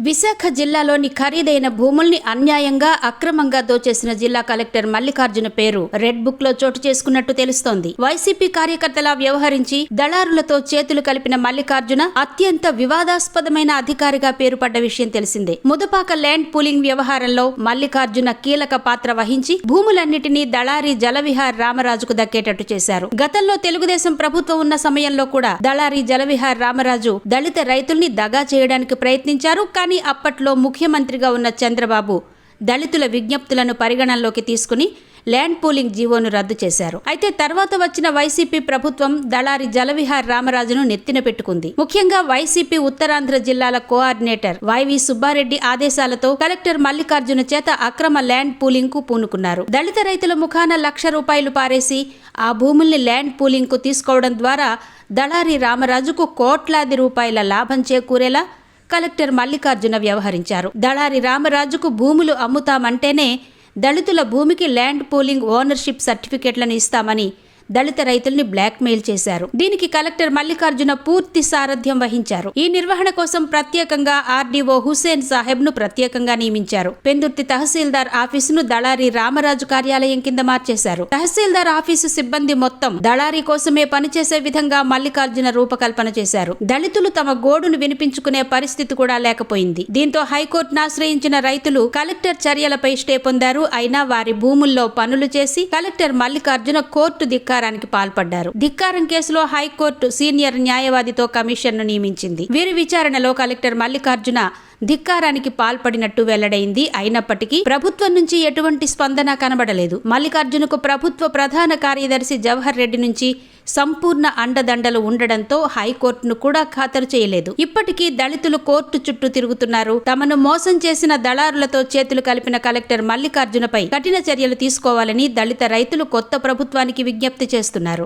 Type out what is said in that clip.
విశాఖ జిల్లాలోని ఖరీదైన భూముల్ని అన్యాయంగా అక్రమంగా దోచేసిన జిల్లా కలెక్టర్ మల్లికార్జున పేరు రెడ్ బుక్ లో చోటు చేసుకున్నట్టు తెలుస్తోంది. వైసీపీ కార్యకర్తలా వ్యవహరించి దళారులతో చేతులు కలిపిన మల్లికార్జున అత్యంత వివాదాస్పదమైన అధికారిగా పేరు పడ్డ విషయం తెలిసిందే. ముదపాక ల్యాండ్ పూలింగ్ వ్యవహారంలో మల్లికార్జున కీలక పాత్ర వహించి భూములన్నిటినీ దళారి జలవిహార్ రామరాజుకు దక్కేటట్టు చేశారు. గతంలో తెలుగుదేశం ప్రభుత్వం ఉన్న సమయంలో కూడా దళారి జలవిహార్ రామరాజు దళిత రైతుల్ని దగా చేయడానికి ప్రయత్నించారు. కానీ అప్పట్లో ముఖ్యమంత్రిగా ఉన్న చంద్రబాబు దళితుల విజ్ఞప్తులను పరిగణనలోకి తీసుకుని ల్యాండ్ పూలింగ్ జీవోను రద్దు చేశారు. అయితే తర్వాత వచ్చిన వైసీపీ ప్రభుత్వం దళారి జలవిహార్ రామరాజును నెత్తిన పెట్టుకుంది. ముఖ్యంగా వైసీపీ ఉత్తరాంధ్ర జిల్లాల కోఆర్డినేటర్ వైవి సుబ్బారెడ్డి ఆదేశాలతో కలెక్టర్ మల్లికార్జున చేత అక్రమ ల్యాండ్ పూలింగ్ కు పూనుకున్నారు. దళిత రైతుల ముఖాన ₹1,00,000 పారేసి ఆ భూముల్ని ల్యాండ్ పూలింగ్ కు తీసుకోవడం ద్వారా దళారి రామరాజుకు కోట్లాది రూపాయల లాభం చేకూరేలా కలెక్టర్ మల్లికార్జున వ్యవహరించారు. దళారి రామరాజుకు భూములు అమ్ముతామంటేనే దళితుల భూమికి ల్యాండ్ పూలింగ్ ఓనర్షిప్ సర్టిఫికెట్లను ఇస్తామని దళిత రైతుల్ని బ్లాక్మెయిల్ చేశారు. దీనికి కలెక్టర్ మల్లికార్జున పూర్తి సారథ్యం వహించారు. ఈ నిర్వహణ కోసం ప్రత్యేకంగా ఆర్డీఓ హుసేన్ సాహెబ్ ను ప్రత్యేకంగా నియమించారు. పెందుర్తి తహసీల్దార్ ఆఫీసును దళారి రామరాజు కార్యాలయం కింద మార్చేశారు. తహసీల్దార్ ఆఫీసు సిబ్బంది మొత్తం దళారి కోసమే పనిచేసే విధంగా మల్లికార్జున రూపకల్పన చేశారు. దళితులు తమ గోడును వినిపించుకునే పరిస్థితి కూడా లేకపోయింది. దీంతో హైకోర్టును ఆశ్రయించిన రైతులు కలెక్టర్ చర్యలపై స్టే పొందారు. అయినా వారి భూముల్లో పనులు చేసి కలెక్టర్ మల్లికార్జున కోర్టు ధిక్కారానికి పాల్పడ్డారు. ధిక్కారం కేసులో హైకోర్టు సీనియర్ న్యాయవాదితో కమిషన్ను నియమించింది. వీరి విచారణలో కలెక్టర్ మల్లికార్జున ధిక్కారానికి పాల్పడినట్టు వెల్లడైంది. అయినప్పటికీ ప్రభుత్వం నుంచి ఎటువంటి స్పందన కనబడలేదు. మల్లికార్జునకు ప్రభుత్వ ప్రధాన కార్యదర్శి జవహర్ రెడ్డి నుంచి సంపూర్ణ అండదండలు ఉండడంతో హైకోర్టును కూడా ఖాతరు చేయలేదు. ఇప్పటికీ దళితులు కోర్టు చుట్టూ తిరుగుతున్నారు. తమను మోసం చేసిన దళారులతో చేతులు కలిపిన కలెక్టర్ మల్లికార్జునపై కఠిన చర్యలు తీసుకోవాలని దళిత రైతులు కొత్త ప్రభుత్వానికి విజ్ఞప్తి చేస్తున్నారు.